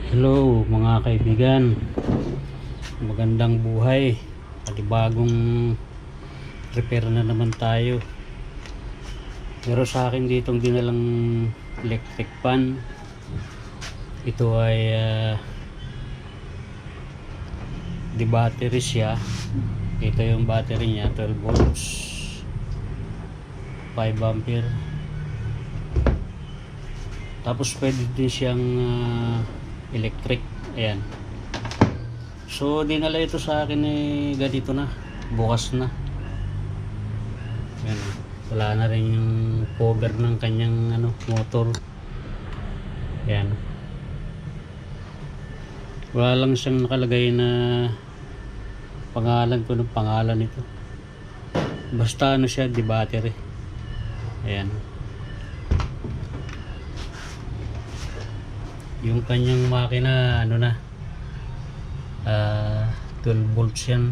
Hello mga kaibigan, magandang buhay. Bagong repair na naman tayo. Pero sa akin ditong dinalang electric fan. Ito ay di battery siya. Ito yung battery niya, 12 volts, 5 ampere. Tapos pwede din siyang electric. Ayan. So dinala ito sa akin ganito na, bukas na. Ayan. Wala na rin yung cover ng kanyang motor. Ayan. Wala lang siyang nakalagay na pangalan ko ng pangalan nito. Basta siya, di battery. Ayan. Yung kanyang makina 12 volts yan.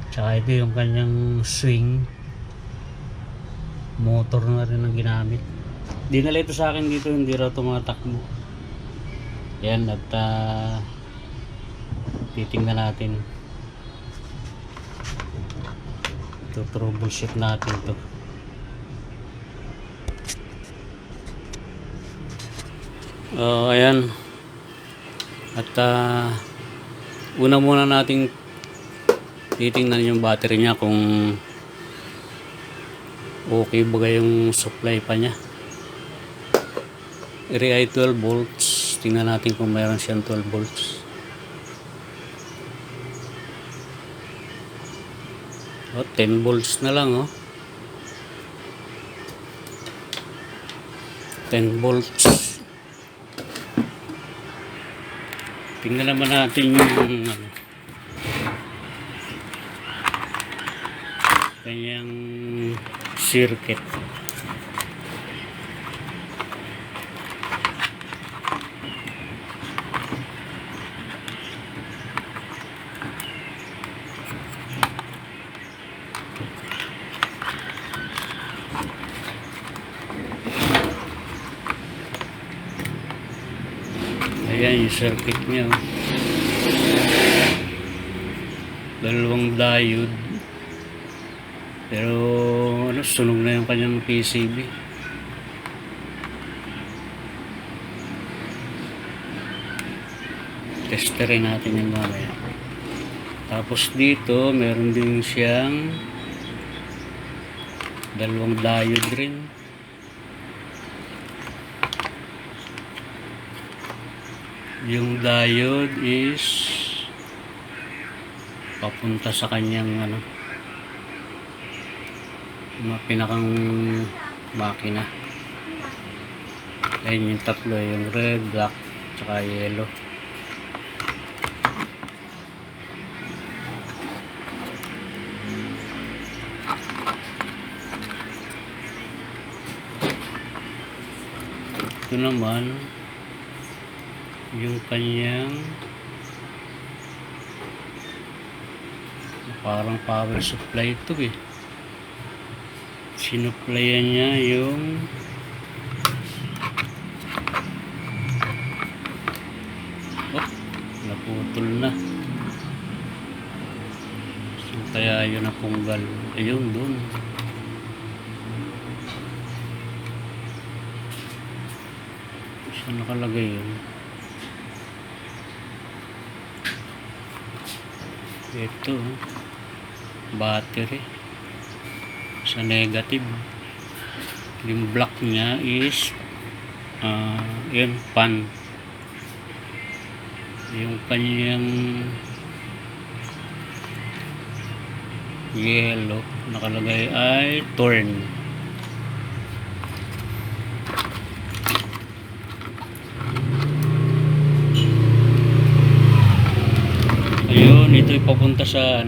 Tsaka ito yung kanyang swing motor na rin ang ginamit. Dinala ito sa akin dito, hindi raw tumatakbo. Yan, at titingnan natin. Ito, troubleshoot natin to. Ayan. At una muna nating titingnan yung battery niya kung okay ba yung supply pa niya. RI 12 volts. Tingnan natin kung mayroon siyang 12 volts. 10 volts na lang 10 volts. Tingnan naman natin yung kanyang circuit. Ayan yung circuit niya. Dalawang diode. Pero sunog na yung kanyang PCB. Testerin natin yung mamaya. Tapos dito meron din siyang dalawang diode rin. Yung diode is papunta sa kanyang pinakang makina. Ayun yung tatlo, yung red, black, tsaka yellow. Ito naman yung kanyang parang power supply ito sinuplayan niya yung naputol na. So kaya yun napunggal. Ayun dun. Saan nakalagay yun? Ito battery sa negative. Yung black niya is yun, pan. Yung kanyang yellow nakalagay ay torn. Ayun, ito ipapunta sa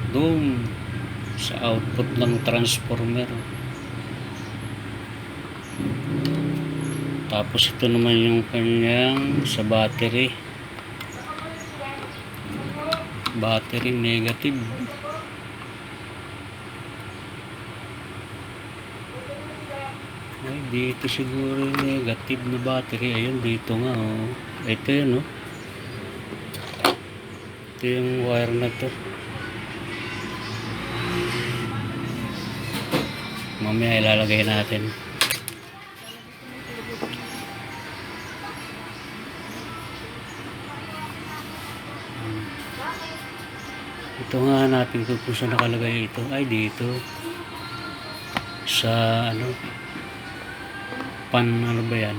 doon sa output ng transformer. Tapos ito naman yung kanyang sa battery negative. Ay, Dito siguro yung negative na battery. Ayun, dito nga, oh. Ito yun, oh. Ito yung wire na to. Mamaya ilalagay natin. Ito nga natin kung saan nakalagay ito. Ay, dito. Sa, ano, ano ba yan?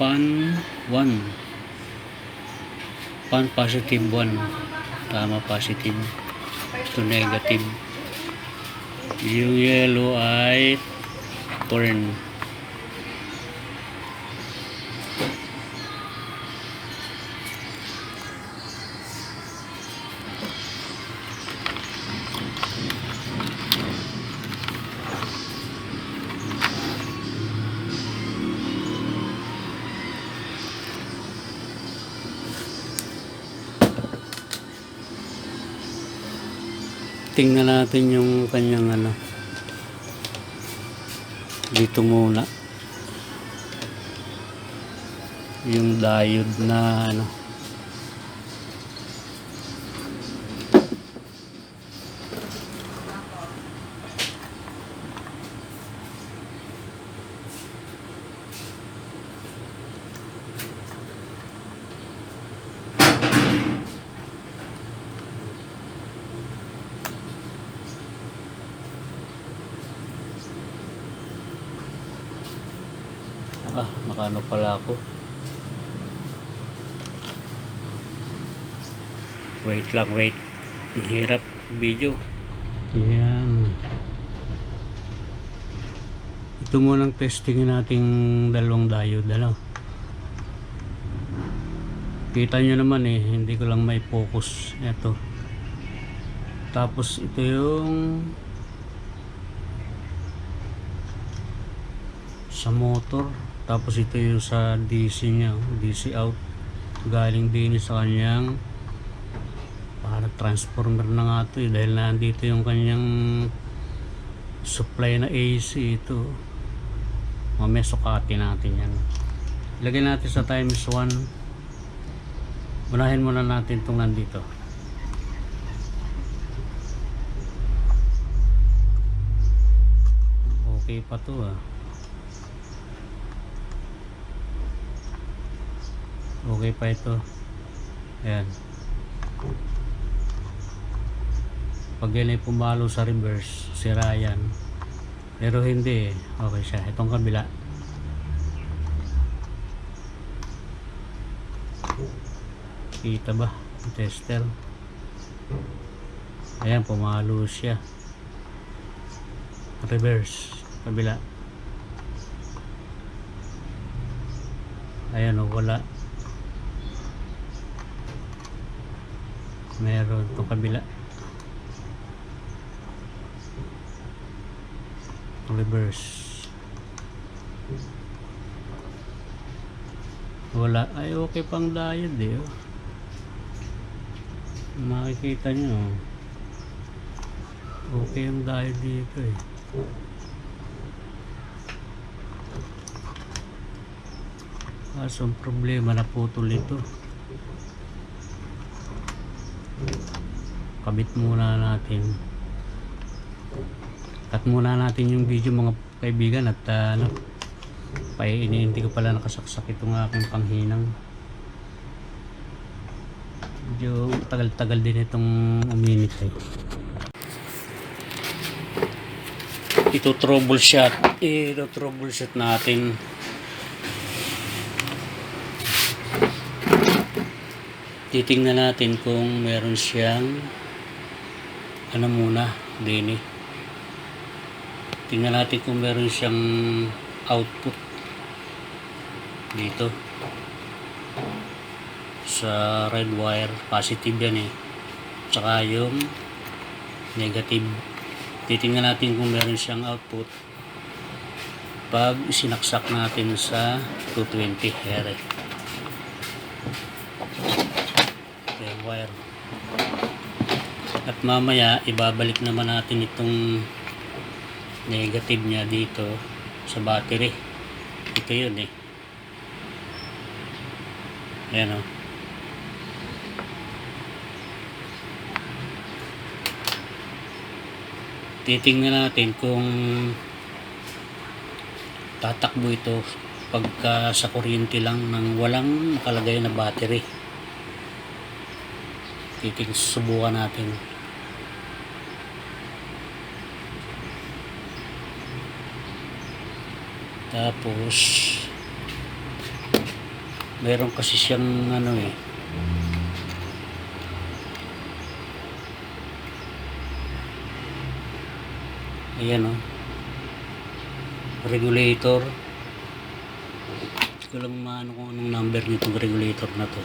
Pan 1. Pan positive 1. Tama, positive. Ito negative. Yung yellow ay turn. Tingnan natin yung kanyang ano. Dito muna. Yung diode na ano. Nakano pala ako. Wait lang, wait. Hirap video. Yan. Ito munang testingin nating dalawang diode, ano. Kita nyo naman eh, hindi ko lang may focus. Ito. Tapos ito yung sa motor. Tapos ito yung sa DC nya, DC out. Galing din sa kanyang para transformer na nga ito eh, dahil nandito yung kanyang supply na AC ito. Mamaya sukatin natin yan. Lagyan natin sa times 1. Unahin muna natin itong nandito. Okay pa to ah. Okay pa ito. Ayan. Pag yan ay pumalo sa reverse, sira yan. Pero hindi eh. Okay siya. Itong kabila. Kita ba? Tester. Ayan, pumalo siya. Reverse. Kabila. Ayan o, wala. Meron itong kabila. Reverse. Wala. Ay, okay pang diode eh. Oh. Makikita nyo. Okay ang diode dito eh. Kaso ang problema, naputol ito. Kabit muna natin. Cut muna natin yung video mga kaibigan at ano, hindi ko pala nakasaksak itong aking panghinang. Medyo tagal-tagal din itong uminit eh. Ito troubleshoot natin. Titingnan natin kung meron siyang ano muna din eh. Tingnan natin kung meron siyang output dito sa red wire. Positive yan eh, tsaka yung negative. Titingnan natin kung meron siyang output pag sinaksak natin sa 220 here. Ito yung wire. At mamaya ibabalik naman natin itong negative niya dito sa battery. Ito yun eh. Ayan o. Titingnan natin kung tatakbo ito pagka sa kuryente lang nang walang nakalagay na battery. Subukan natin. Tapos meron kasi siyang ano eh, ayan o, regulator. Hindi ko lang maano kung anong number nitong regulator na to.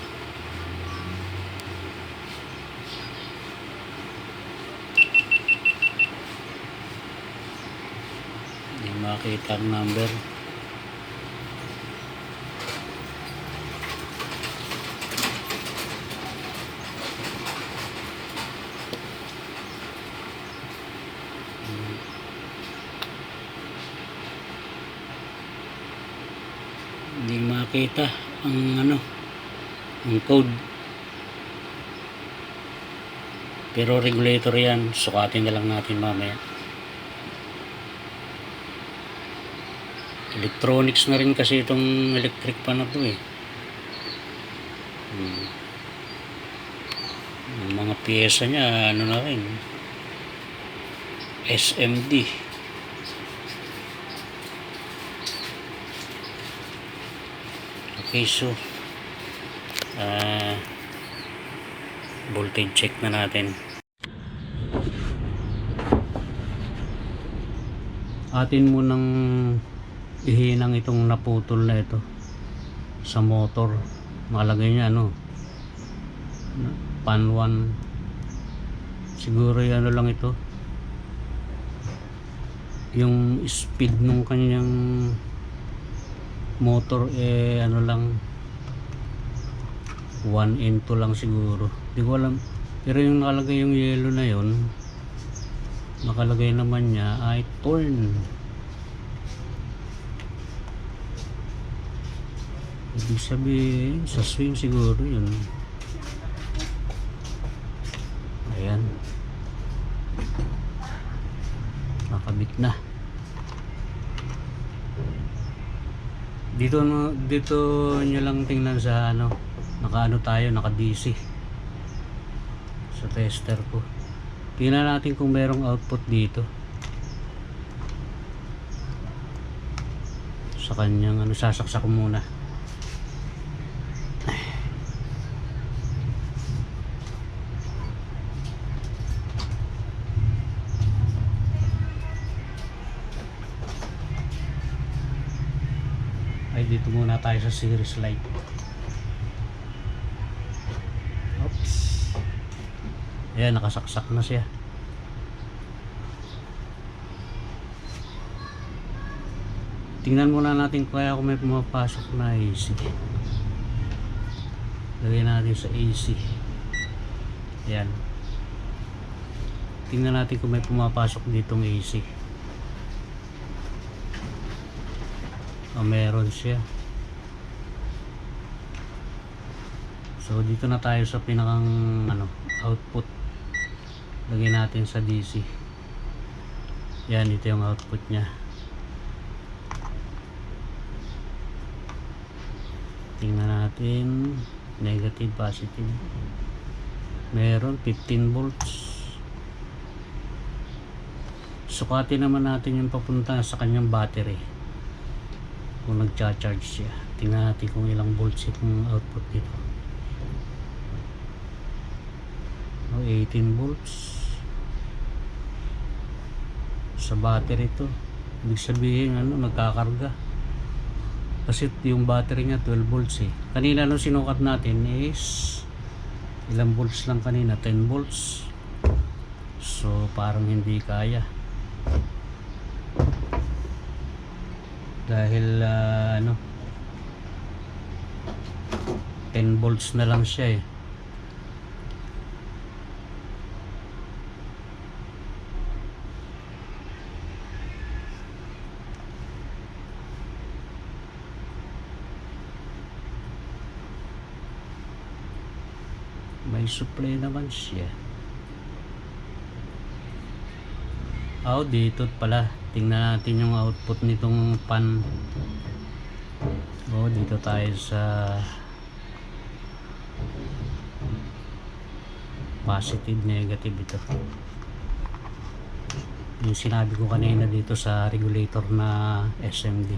Hindi makita ang number. Hindi makita ang ano, ang code. Pero regulator yan, sukatin na lang natin mamaya. Electronics na rin kasi itong electric pan na to eh. Ang mga piyesa niya ano na rin, SMD. Okay, so voltage check na natin. Atin mo nang ihinang itong naputol na ito sa motor. Malagay niya ano, pan 1. Siguro ano lang ito, yung speed nung kanyang motor eh ano lang, 1N2 lang siguro. Hindi ko alam. Pero yung nakalagay yung yellow na yon, nakalagay naman niya ay torn. Ibig sabihin sa swing siguro yun. Ayan, nakabit na. Dito nyo lang tingnan sa ano, naka tayo, naka DC sa tester ko. Tingnan natin kung merong output dito sa kanyang ano. Sasaksak ko muna. Ay, dito muna tayo sa series light. Oops. Ayan, nakasaksak na siya. Tingnan muna natin kaya kung may pumapasok na AC. Lagyan natin sa AC. Ayan. Tingnan natin kung may pumapasok ditong AC. Meron siya. So dito na tayo sa pinakang ano, output. Lagyan natin sa DC. Yan, ito yung output niya. Tingnan natin, negative, positive. Meron 15 volts. Sukatin naman natin yung papunta sa kanyang battery kung nagcha-charge siya. Tingnan natin kung ilang volts itong output dito. 18 volts sa battery to. Ibig sabihin ano, nagkakarga kasi yung battery niya 12 volts eh. Kanina nung sinukat natin is ilang volts lang kanina, 10 volts. So parang hindi kaya dahil ano, 10 volts na lang siya eh. supply naman siya. Dito pala. Tingnan natin yung output nitong pan. Dito tayo sa positive, negative ito. Yung sinabi ko kanina dito sa regulator na SMD.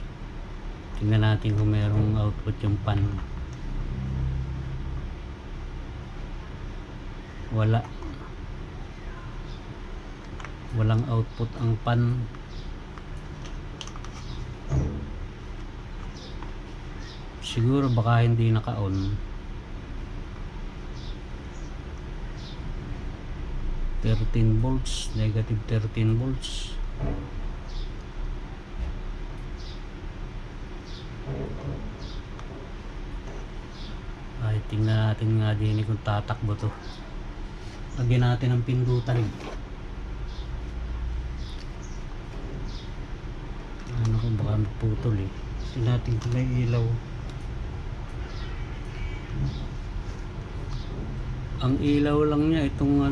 Tingnan natin kung mayroong output yung pan. Walang output ang pan. Siguro baka hindi naka-on. 13 volts, negative 13 volts. Tingnan natin nga din kung tatakbo to. Lagyan natin ang pindutan. Kung baka magputol tingnan natin kung may ilaw. Ang ilaw lang niya itong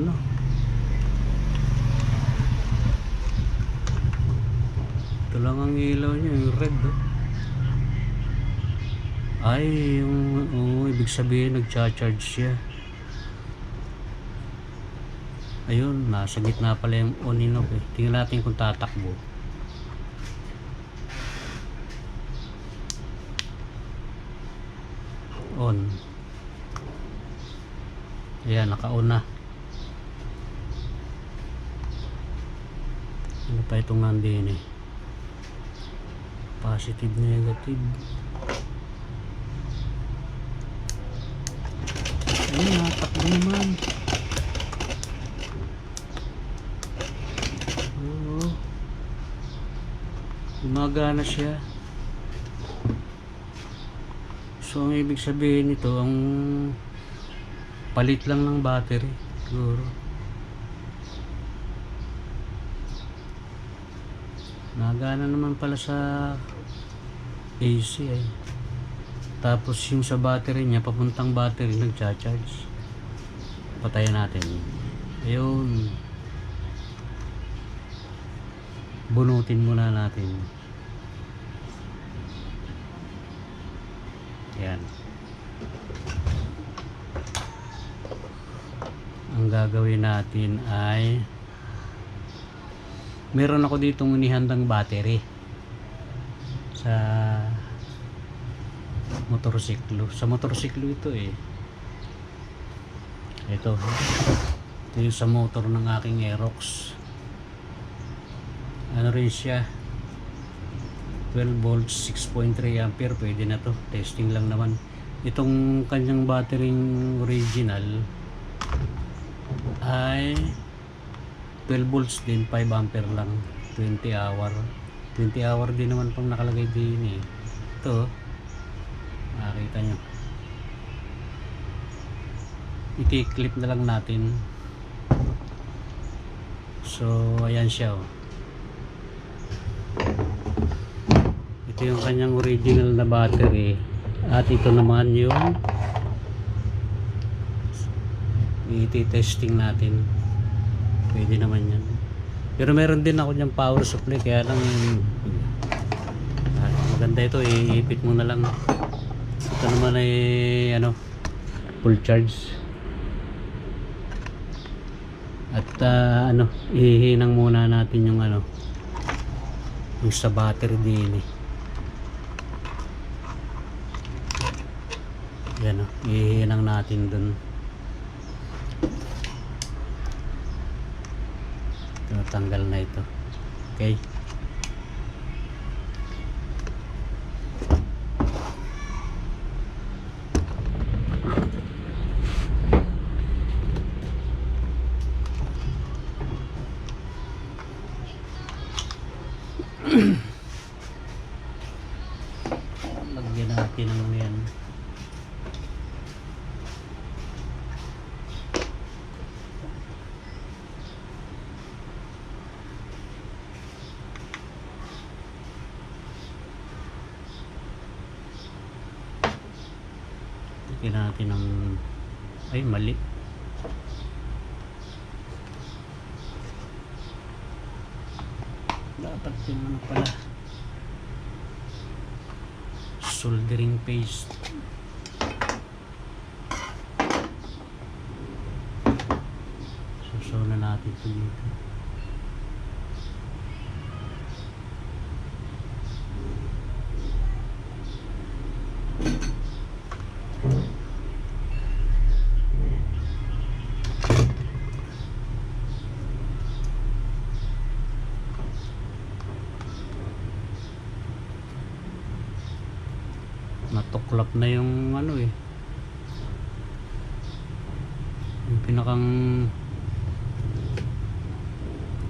ito lang ang ilaw niya, yung red. Ibig sabihin nagcha-charge siya. Ayun, nasa gitna pala yung on and off. Tingnan natin kung tatakbo. On. Ayan, naka-on na. Ano pa itong nandun positive, negative. Ayun, natakbo naman. Gumagana siya. So ang ibig sabihin nito, ang palit lang ng battery siguro. Nagana naman pala sa AC Tapos yung sa battery niya, papuntang battery nagcha-charge. Patayin natin. Ayun. Bunutin muna natin. Yan. Ang gagawin natin ay meron ako ditong inihandang battery sa motorsiklo. Sa motorsiklo ito ito yung sa motor ng aking Aerox. Ano rin siya, 12 volts, 6.3 ampere. Pwede na to, testing lang naman. Itong kanyang battery original ay 12 volts din, 5 ampere lang, 20 hour din naman pang nakalagay din ito. Nakita nyo, i-clip na lang natin. So ayan siya ito yung kanyang original na battery, at ito naman yung i-testing natin. Pwede naman yan, pero meron din ako dyan power supply, kaya lang maganda ito, iipit mo na lang. Ito naman ay full charge, at ihinang muna natin yung yung sa battery din yan ihinang natin dun. Tanggal na ito. Okay, lagyan natin ng yan. Lagyan natin ng mali. Dapat yung ano pala, soldering paste. Susaw na natin ito dito. Natuklap na yung ano eh, yung pinakang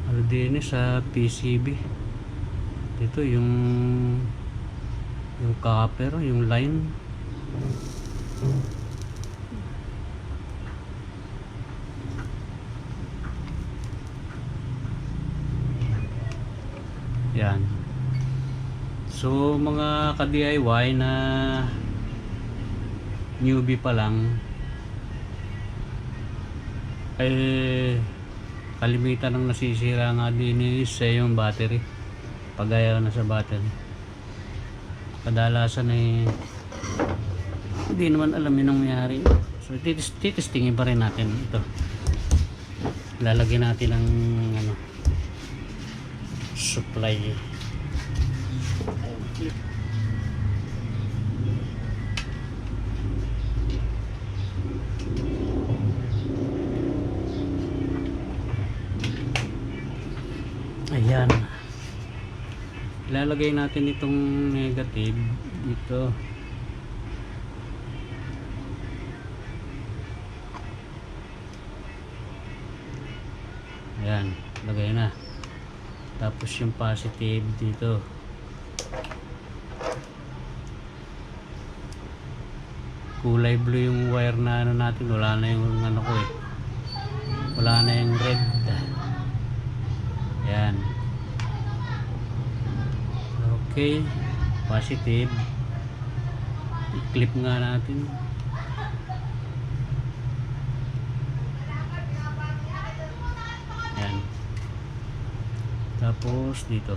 ano din eh, sa PCB dito, yung copper, yung line. Yan. So mga ka-DIY na newbie pa lang, eh kalimitan ng nasisira nga din is yung battery, pag-ayaw na sa battery. Kadalasan ay hindi naman alam yun ang mayari. So titistingin pa rin natin ito. Lalagyan natin ng ano, supply. Ayan, ilalagay natin itong negative dito. Ayan, lagay na. Tapos yung positive dito. Kulay blue yung wire na ano natin, wala na yung ano ko eh, wala na yung red. Ayan. Okay, positive. I-clip nga natin. Ayan. Tapos dito.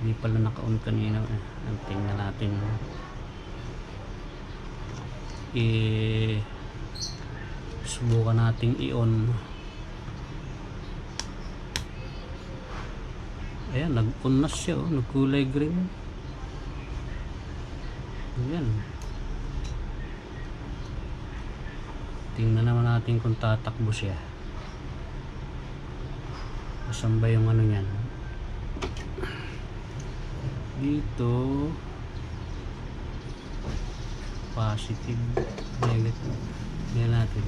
Hindi pala naka-on kanina. Tingnan natin. Subukan nating i-on. Ayan, nag-on na siya. Nagkulay green. Ayan. Tingnan naman natin kung tatakbo siya. Saan ba yung ano yan? Dito positive, negative. Yan natin.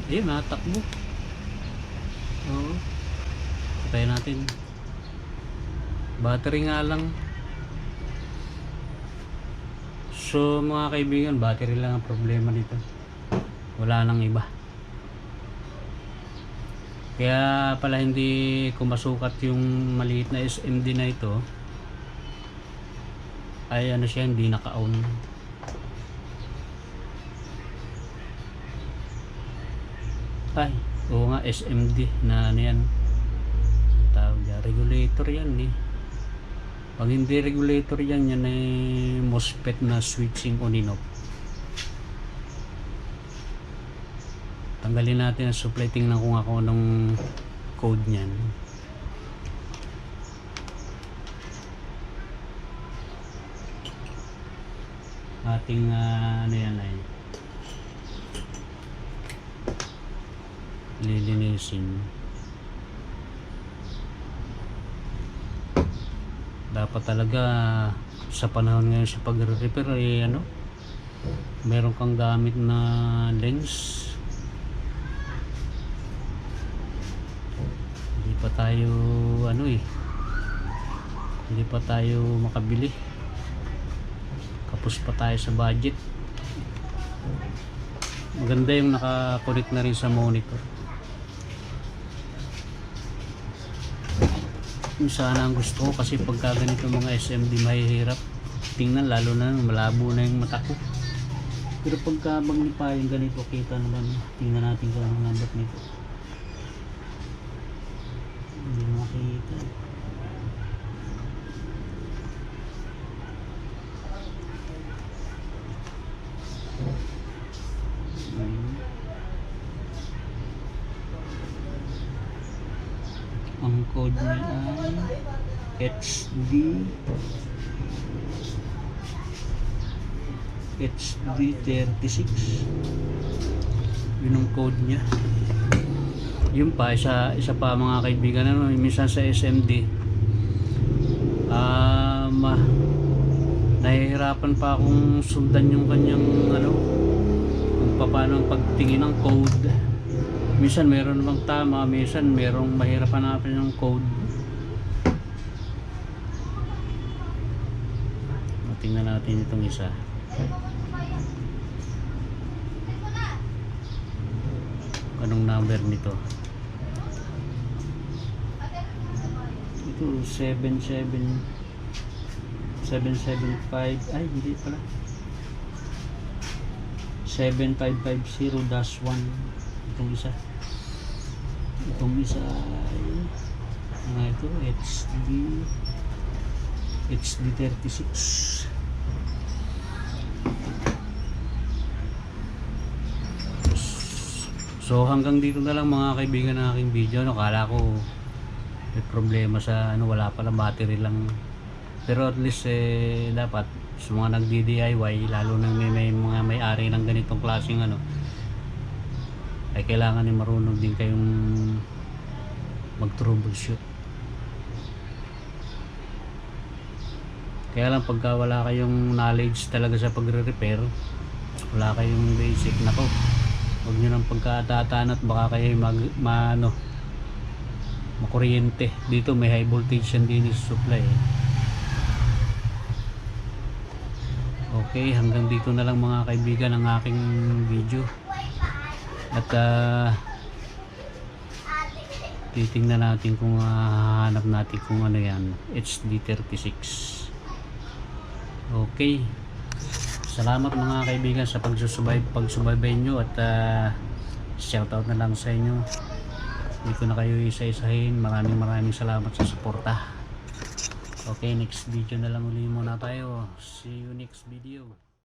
Ayun, natakbo. Oo. Patay natin. Battery nga lang. So mga kaibigan, battery lang ang problema dito. Wala nang iba. Kaya pala hindi kumasukat yung maliit na SMD na ito. Ay ano siya, hindi naka-on. Ay, oo nga, SMD na ano yan, ang tawag niya, regulator yan eh. Pag hindi regulator yan, yan ay MOSFET na switching on and off. Tanggalin natin ang supply. Tingnan ko nga kung anong code nyan. Ating ano yan ay lilinisin. Dapat talaga sa panahon ngayon sa pag-repair eh, ano, meron kang gamit na lens. Hindi pa tayo ano eh, hindi pa tayo makabili. Kapos pa tayo sa budget. Maganda yung naka-connect na rin sa monitor. Yung sana ang gusto ko kasi pagka ganito mga SMD mahihirap tingnan, lalo na malabo na yung mata ko. Pero pagka magnipa yung ganito, kita naman. Tingnan natin kung anong number nito. Hindi makita. Ang code niya ay HD36. Yun ang code niya. Yun pa, isa pa mga kaibigan, minsan sa SMD nahihirapan pa akong sundan yung kanyang kung paano ang pagtingin ng code. Minsan meron namang tama, minsan merong mahirap hanapin yung code. Tingnan natin itong isa. Anong number nito? Ito 775. Ay, hindi pala. 7550-1. Itong isa. Itong isa ay ito HD36. So hanggang dito na lang mga kaibigan ng aking video. Kala ko may problema sa wala pala, battery lang. Pero at least dapat sa mga nagdi-DIY, lalo na may mga may-ari ng ganitong klaseng ay kailangan marunong din kayong mag-troubleshoot. Kaya lang pagka wala kayong knowledge talaga sa pagre-repair, wala kayong basic, nako, huwag nyo nang pagkatatanat, baka kayo makuryente. Dito may high voltage yan din sa supply. Okay, hanggang dito na lang mga kaibigan ang aking video. At titingnan natin kung hanap natin kung ano yan, HD36. Okay, salamat mga kaibigan sa pagsubaybay nyo, at shoutout na lang sa inyo. Hindi ko na kayo isa-isahin. Maraming salamat sa suporta. Okay, next video na lang uli muna tayo. See you next video.